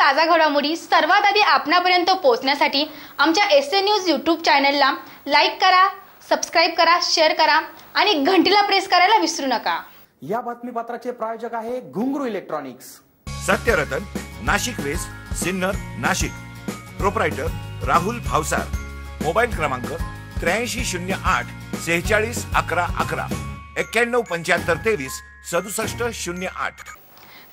ताजा घडामोडी सर्वात आधी आपणापर्यंत पोहोचण्यासाठी आमच्या एसएन न्यूज यूट्यूब चॅनलला लाईक करा, सबस्क्राइब करा, शेअर करा आणि घंटीला प्रेस करायला विसरू नका। या बातमीपत्राचे प्रायोजक आहे Ghungroo electronics. Satyaratan, Nashik west, Sinnar, Nashik. Proprietor Rahul Bhavsar. Mobile क्रमांक 8308 46 11 11 91 75 23 67 08।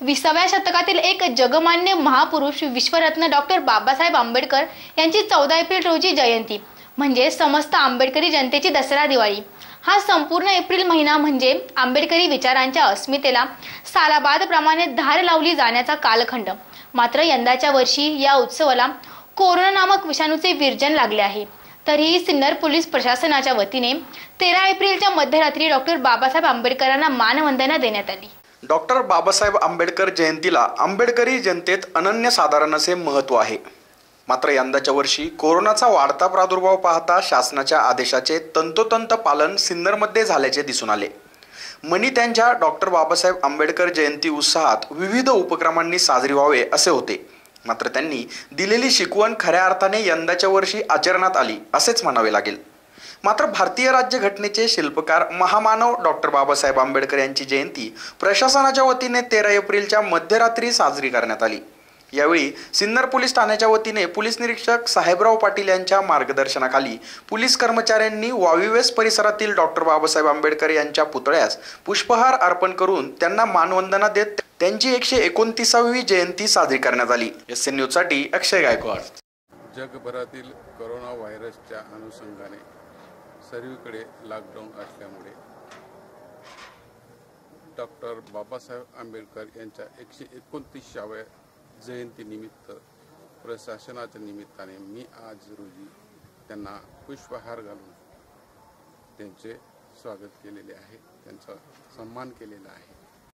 20व्या शतकातील एक जगमान्य महापुरुष विश्वरत्न डॉक्टर बाबासाहेब आंबेडकर यांची 14 एप्रिल रोजी जयंती म्हणजे समस्त आंबेडकरी जनतेची दसरा दिवाळी। हा संपूर्ण एप्रिल महिना म्हणजे आंबेडकरी विचारांच्या अस्मितेला सालाबादप्रमाणे धार लावली जाण्याचा कालखंड। मात्र यंदाच्या वर्षी या उत्सवाला कोरोना नामक विषाणूचे विर्जन लागले आहे। तरीही सिन्नर पोलीस प्रशासनाच्या वतीने 13 एप्रिलच्या मध्यरात्री डॉक्टर बाबासाहेब आंबेडकरांना मानवंदना देण्यात आली। डॉक्टर बाबासाहेब आंबेडकर जयंतीला आंबेडकरी जनतेत अनन्यसाधारण असे महत्त्व आहे। मात्र यंदाच्या वर्षी कोरोनाचा वाढता प्रादुर्भाव पाहता शासनाच्या आदेशाचे तंतोतंत पालन सिन्नरमध्ये झाल्याचे दिसून आले। मनी त्यांच्या डॉक्टर बाबासाहेब आंबेडकर जयंती उत्साहात विविध उपक्रमांनी साजरी व्हावे असे होते। मात्र त्यांनी दिलेली शिकवण खऱ्या अर्थाने यंदाच्या वर्षी आचरणात आली असेच म्हणावे लागेल। मात्र भारतीय राज्यघटनेचे शिल्पकार महामानव डॉक्टर बाबासाहेब आंबेडकर यांची जयंती प्रशासनाच्या वतीने 13 एप्रिलच्या मध्यरात्री साजरी करण्यात आली। यावेळी सिन्नर पोलीस ठाण्याच्या वतीने पोलीस निरीक्षक साहेबराव पाटील यांच्या मार्गदर्शनाखाली पोलीस कर्मचाऱ्यांनी वाविवेस परिसरातील डॉक्टर बाबासाहेब आंबेडकर यांच्या पुतळ्यास पुष्पहार अर्पण करून त्यांना मानवंदना देत त्यांची 129वी जयंती साजरी करण्यात आली। एसएन न्यूज साठी अक्षय गायकवाड। जगभरातील कोरोना व्हायरसच्या अनुषंगाने सर्वीकडे लॉकडाऊन असल्यामुळे डॉक्टर बाबासाहेब आंबेडकर यांच्या 129व्या जयंतीनिमित्त प्रशासनाच्या निमित्ताने मी आज रोजी त्यांना पुष्पहार घालून त्यांचे स्वागत केलेले आहे, त्यांचा सन्मान केलेला आहे।